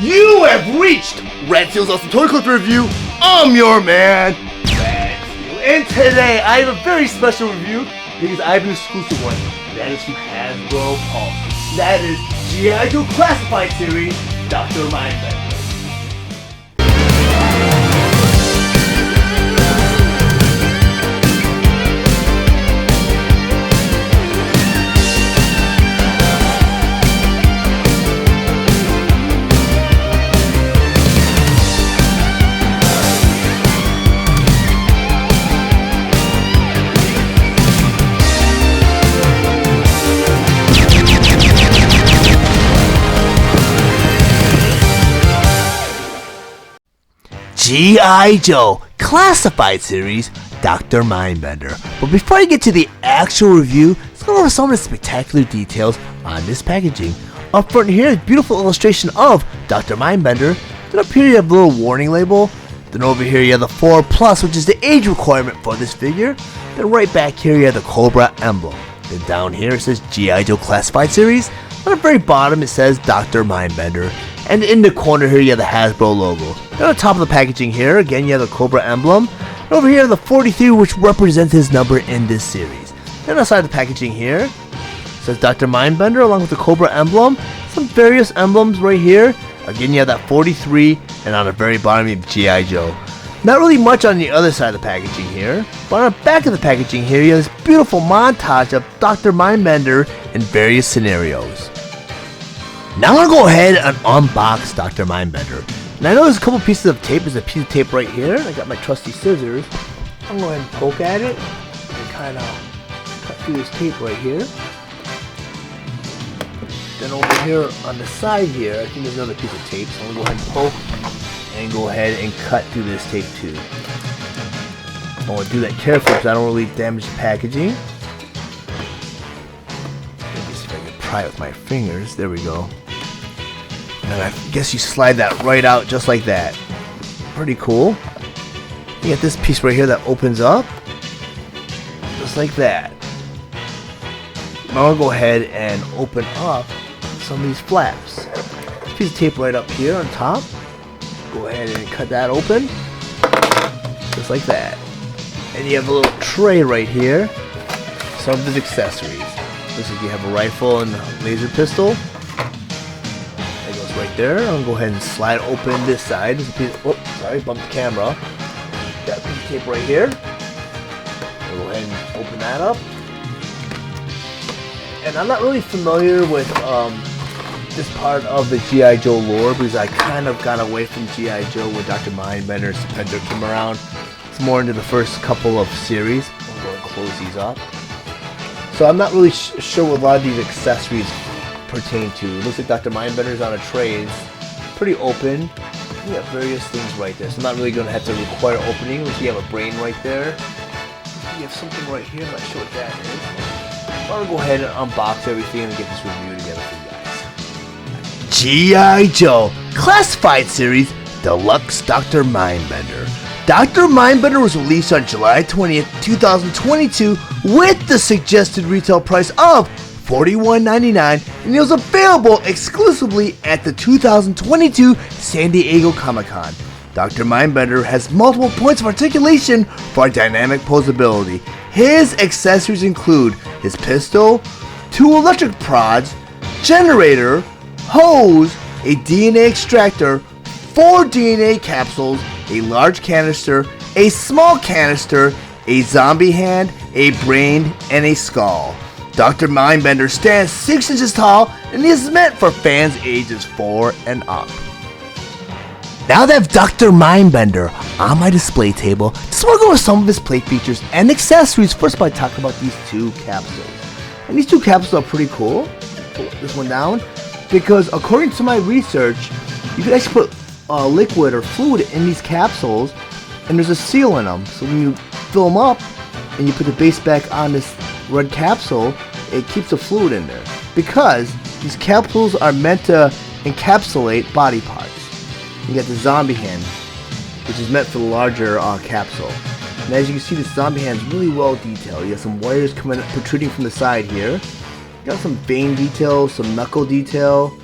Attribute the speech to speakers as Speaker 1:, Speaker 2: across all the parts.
Speaker 1: You have reached Red Steele's Awesome Toy Collector Review. I'm your man, Red Steele. And today I have a very special review because I have an exclusive one. That is from Hasbro Pulse. That is G.I. Joe Classified Series, Dr. Mindbender. G.I. Joe Classified Series, Dr. Mindbender. But before I get to the actual review, let's go over some of the spectacular details on this packaging. Up front here, a beautiful illustration of Dr. Mindbender. Then up here you have a little warning label. Then over here you have the 4+, which is the age requirement for this figure. Then right back here you have the Cobra emblem. Then down here it says G.I. Joe Classified Series. On the very bottom it says Dr. Mindbender. And in the corner here you have the Hasbro logo. And on the top of the packaging here, again you have the Cobra emblem. And over here the 43, which represents his number in this series. And on the side of the packaging here, it says Dr. Mindbender along with the Cobra emblem. Some various emblems right here. Again you have that 43, and on the very bottom you have G.I. Joe. Not really much on the other side of the packaging here, but on the back of the packaging here you have this beautiful montage of Dr. Mindbender in various scenarios. Now I'm going to go ahead and unbox Dr. Mindbender. And I know there's a couple pieces of tape. There's a piece of tape right here. I got my trusty scissors. I'm going to go ahead and poke at it and kind of cut through this tape right here. Then over here on the side here, I think there's another piece of tape. So I'm going to go ahead and poke and go ahead and cut through this tape too. I want to do that carefully because I don't really damage the packaging. Let me see if I can pry it with my fingers. There we go. And I guess you slide that right out just like that. Pretty cool. You get this piece right here that opens up. Just like that. Now I'll go ahead and open up some of these flaps. This piece of tape right up here on top. Go ahead and cut that open. Just like that. And you have a little tray right here. Some of his accessories. Looks like you have a rifle and a laser pistol. Right there. I'm gonna go ahead and slide open this side. There's a piece. Oh, sorry, bumped the camera. Got a piece of tape right here. I'll go ahead and open that up. And I'm not really familiar with this part of the G.I. Joe lore because I kind of got away from G.I. Joe when Dr. Mindbender and Mindbender came around. It's more into the first couple of series. I'm going to close these up. So I'm not really sure what a lot of these accessories pertain to. It looks like Dr. Mindbender's on a tray. It's pretty open. You have various things right there. So I'm not really going to have to require opening. Looks like you have a brain right there. You have something right here. I'm not sure what that is. I'm going to go ahead and unbox everything and get this review together for you guys. G.I. Joe Classified Series Deluxe Dr. Mindbender. Dr. Mindbender was released on July 20th, 2022 with the suggested retail price of $41.99, and it was available exclusively at the 2022 San Diego Comic-Con. Dr. Mindbender has multiple points of articulation for dynamic posability. His accessories include his pistol, 2 electric prods, generator, hose, a DNA extractor, 4 DNA capsules, a large canister, a small canister, a zombie hand, a brain, and a skull. Dr. Mindbender stands 6 inches tall and is meant for fans ages 4 and up. Now that I have Dr. Mindbender on my display table, just want to go over some of his plate features and accessories. First, by talking about these 2 capsules. And these 2 capsules are pretty cool. Pull this one down because according to my research, you can actually put liquid or fluid in these capsules, and there's a seal in them. So when you fill them up and you put the base back on this red capsule, it keeps the fluid in there because these capsules are meant to encapsulate body parts. You got the zombie hand, which is meant for the larger capsule. And as you can see, this zombie hand is really well detailed. You have some wires protruding from the side here. You got some vein detail, some knuckle detail,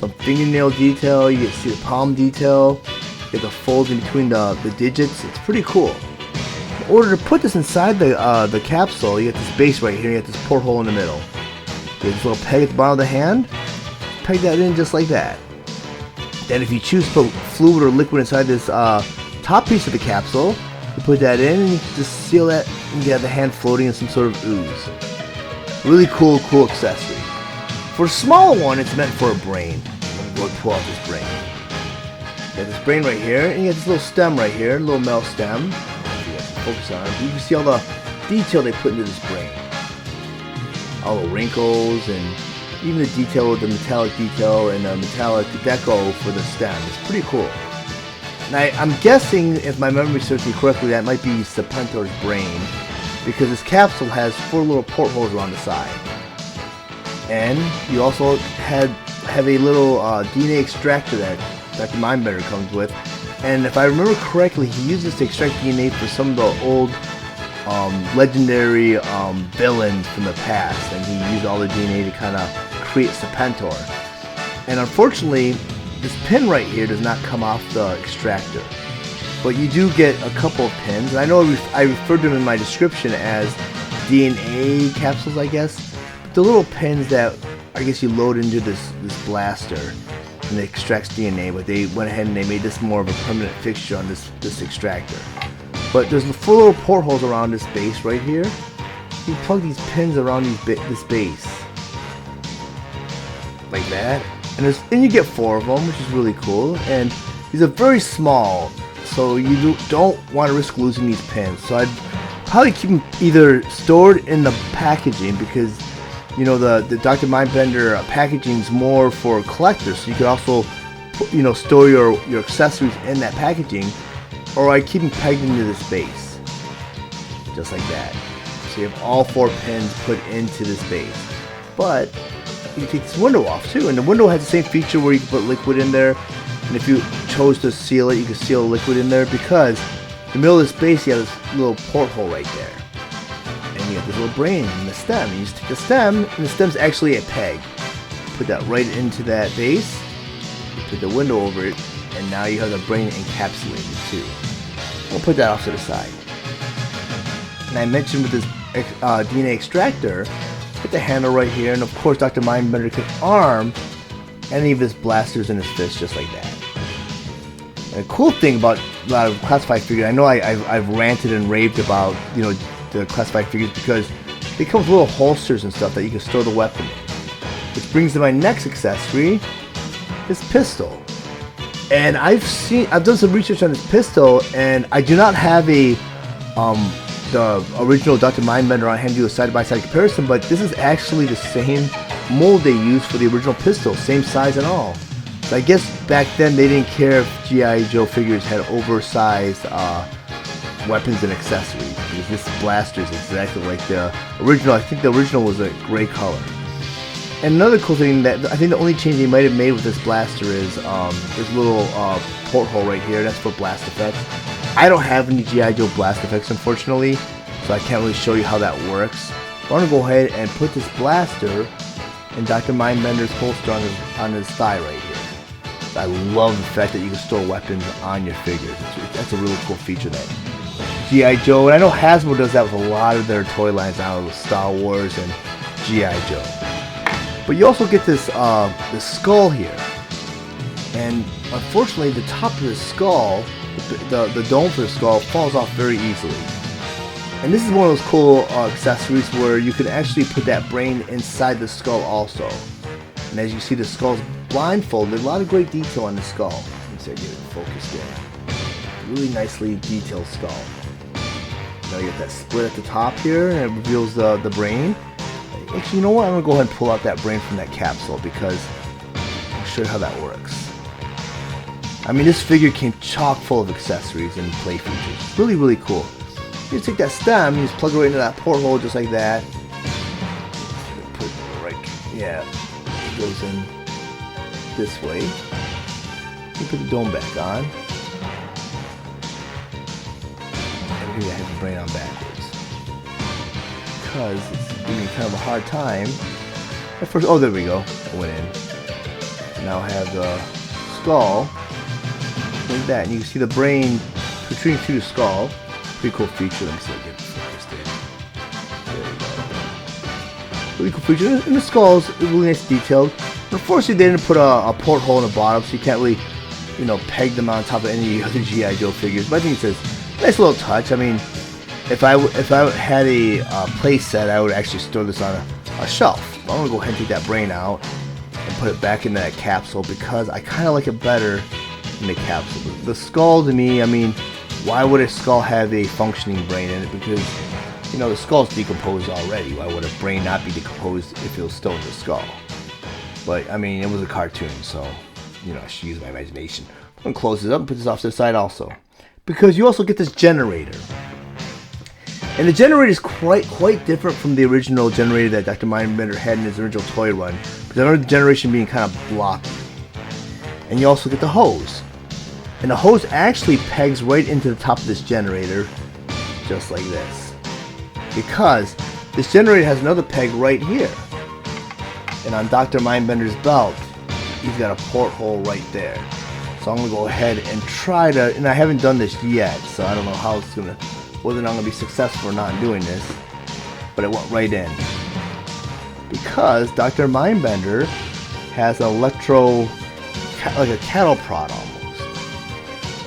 Speaker 1: some fingernail detail. You get to see the palm detail. You get the folds in between the digits. It's pretty cool. In order to put this inside the capsule, you get this base right here. You get this porthole in the middle. You get this little peg at the bottom of the hand. Peg that in just like that. Then if you choose to put fluid or liquid inside this top piece of the capsule, you put that in and you just seal that and you have the hand floating in some sort of ooze. Really cool accessory. For a smaller one, it's meant for a brain. I'm going to go and pull out this brain. You got this brain right here, and you got this little stem right here, a little metal stem. You have to focus on it. You can see all the detail they put into this brain. All the wrinkles and even the detail with the metallic detail and the metallic deco for the stem. It's pretty cool. Now, I'm guessing, if my memory serves me correctly, that might be Serpentor's brain, because this capsule has 4 little portholes around the side. And you also have a little DNA extractor that Dr. Mindbender comes with. And if I remember correctly, he uses to extract DNA for some of the old legendary villains from the past. And he used all the DNA to kind of create Serpentor. And unfortunately, this pin right here does not come off the extractor. But you do get a couple of pins. And I know I referred to them in my description as DNA capsules, I guess. But the little pins that I guess you load into this blaster and it extracts DNA, but they went ahead and they made this more of a permanent fixture on this extractor. But there's 4 little portholes around this base right here. You plug these pins around this base. Like that. And then you get 4 of them, which is really cool. And these are very small, so you don't want to risk losing these pins. So I'd probably keep them either stored in the packaging, because you know the Dr. Mindbender packaging is more for collectors. So you could also store your accessories in that packaging, or I keep them pegged into this base, just like that. So you have all 4 pins put into this base. But you can take this window off too, and the window has the same feature where you can put liquid in there, and if you chose to seal it, you can seal liquid in there, because in the middle of this base you have this little porthole right there, and you have this little brain in the stem. You just take the stem, and the stem's actually a peg. Put that right into that base, you put the window over it, and now you have the brain encapsulated too. We'll put that off to the side. And I mentioned with this DNA extractor, put the handle right here, and of course Dr. Mindbender can arm any of his blasters in his fist just like that. And the cool thing about a lot of classified figures, I know I've ranted and raved about the classified figures, because they come with little holsters and stuff that you can store the weapon in. Which brings to my next accessory, this pistol. And I've done some research on this pistol, and I do not have the original Dr. Mindbender on hand to do a side-by-side comparison, but this is actually the same mold they used for the original pistol, same size and all. So I guess back then they didn't care if G.I. Joe figures had oversized weapons and accessories, because this blaster is exactly like the original. I think the original was a gray color. And another cool thing, that I think the only change they might have made with this blaster is this little porthole right here. That's for blast effects. I don't have any G.I. Joe blast effects, unfortunately, so I can't really show you how that works. I'm going to go ahead and put this blaster in Dr. Mindbender's holster on his thigh right here. I love the fact that you can store weapons on your figures. That's a really cool feature that G.I. Joe, and I know Hasbro does that with a lot of their toy lines now, with Star Wars and G.I. Joe. But you also get this skull here. And unfortunately, the top of the skull, the dome for the skull, falls off very easily. And this is one of those cool accessories where you can actually put that brain inside the skull also. And as you see, the skull's blindfolded. A lot of great detail on the skull. Let me see if I get it focused in. Really nicely detailed skull. Now you get that split at the top here, and it reveals the brain. Actually, you know what? I'm going to go ahead and pull out that brain from that capsule, because I'll show you how that works. I mean, this figure came chock full of accessories and play features. Really, really cool. You just take that stem, you just plug it right into that porthole just like that. Put it right, yeah, it goes in this way. You put the dome back on. And here I have the brain on backwards, because it's giving me kind of a hard time. At first, oh, there we go. It went in. Now have the skull like that, and you can see the brain protruding through the skull. Pretty cool feature. Let me see if I can get focused in. There you go. Really cool feature. And the skull's really nice, detailed. Unfortunately, they didn't put a porthole in the bottom, so you can't really, peg them on top of any other G.I. Joe figures. But I think it's a nice little touch. I mean, if I had a play set, I would actually store this on a shelf. I'm gonna go ahead and take that brain out and put it back in that capsule because I kind of like it better in the capsule. The skull, to me, I mean, why would a skull have a functioning brain in it? Because the skull's decomposed already. Why would a brain not be decomposed if it was still in the skull? But I mean, it was a cartoon, so I should use my imagination. I'm gonna close this up and put this off to the side also, because you also get this generator. And the generator is quite different from the original generator that Dr. Mindbender had in his original toy run, because I remember the generation being kind of blocky. And you also get the hose. And the hose actually pegs right into the top of this generator, just like this. Because this generator has another peg right here. And on Dr. Mindbender's belt, he's got a porthole right there. So I'm going to go ahead and try to, and I haven't done this yet, so I don't know how it's going to, whether or not I'm going to be successful or not in doing this, but it went right in. Because Dr. Mindbender has an electro, like a cattle prod almost.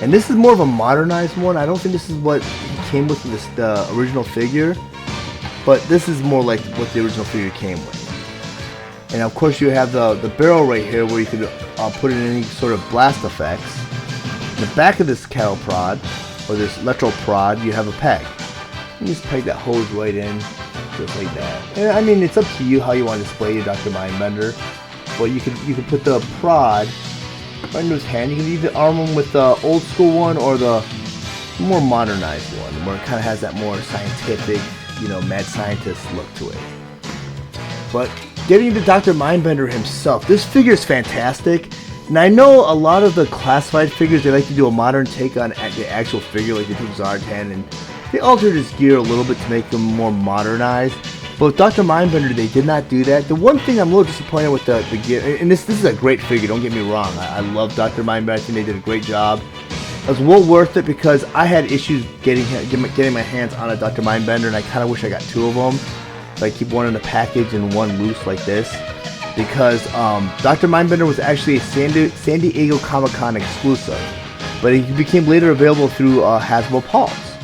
Speaker 1: And this is more of a modernized one. I don't think this is what he came with the original figure, but this is more like what the original figure came with. And of course you have the barrel right here where you could put in any sort of blast effects. In the back of this cattle prod, or this electro prod, you have a peg. You just peg that hose right in, just like that. And I mean, it's up to you how you want to display your Dr. Mindbender. But you could put the prod right into his hand. You can either arm him with the old school one or the more modernized one, where it kind of has that more scientific, mad scientist look to it. But getting to Dr. Mindbender himself, this figure is fantastic. And I know a lot of the classified figures, they like to do a modern take on the actual figure, like they took Zartan and they altered his gear a little bit to make him more modernized. But with Dr. Mindbender, they did not do that. The one thing I'm a little disappointed with the gear, and this is a great figure, don't get me wrong. I love Dr. Mindbender. I think they did a great job. It was well worth it because I had issues getting my hands on a Dr. Mindbender, and I kind of wish I got two of them. So I keep one in the package and one loose like this. Because Dr. Mindbender was actually a San Diego Comic-Con exclusive, but he became later available through Hasbro Pulse.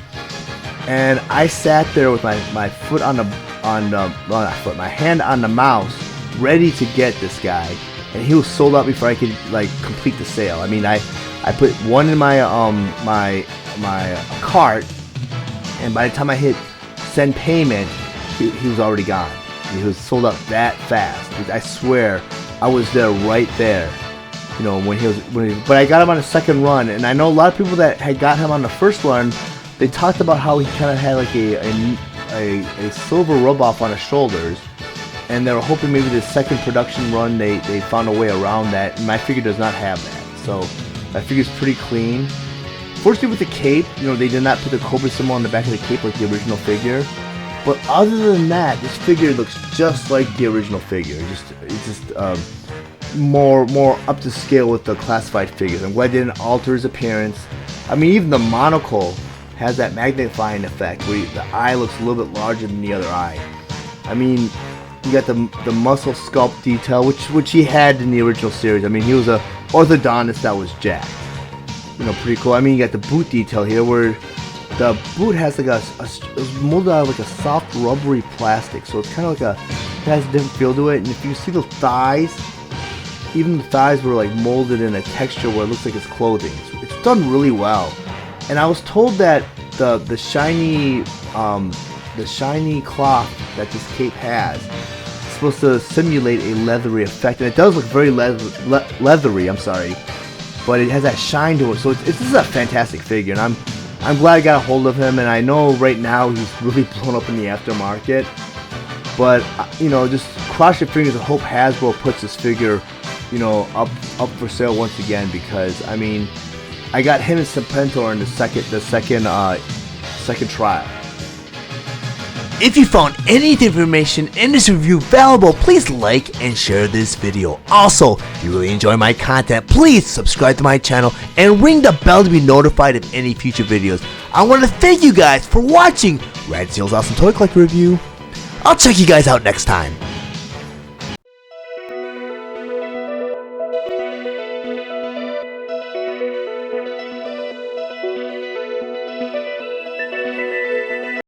Speaker 1: And I sat there with my foot on my hand on the mouse, ready to get this guy, and he was sold out before I could complete the sale. I mean, I put one in my cart, and by the time I hit send payment, he was already gone. He was sold out that fast. I swear, I was there right there. But I got him on a second run, and I know a lot of people that had got him on the first run. They talked about how he kind of had like a silver rub off on his shoulders, and they were hoping maybe the second production run they found a way around that. And my figure does not have that, so my figure's pretty clean. Fortunately, with the cape, they did not put the Cobra symbol on the back of the cape like the original figure. But other than that, this figure looks just like the original figure. It's just more up to scale with the classified figures. I'm glad they didn't alter his appearance. I mean, even the monocle has that magnifying effect where the eye looks a little bit larger than the other eye. I mean, you got the muscle sculpt detail, which he had in the original series. I mean, he was a orthodontist that was jacked. Pretty cool. I mean, you got the boot detail here where the boot has like it's molded out of like a soft rubbery plastic, so it's kind of like it has a different feel to it. And if you see those thighs, even the thighs were like molded in a texture where it looks like it's clothing. It's done really well. And I was told that the shiny cloth that this cape has is supposed to simulate a leathery effect, and it does look very leathery. I'm sorry, but it has that shine to it. So this is a fantastic figure, and I'm glad I got a hold of him, and I know right now he's really blown up in the aftermarket. But just cross your fingers and hope Hasbro puts this figure, up for sale once again, because I mean, I got him and Serpentor in the second trial. If you found any information in this review valuable, please like and share this video. Also, if you really enjoy my content, please subscribe to my channel and ring the bell to be notified of any future videos. I want to thank you guys for watching Rad Steele's Awesome Toy Collector Review. I'll check you guys out next time.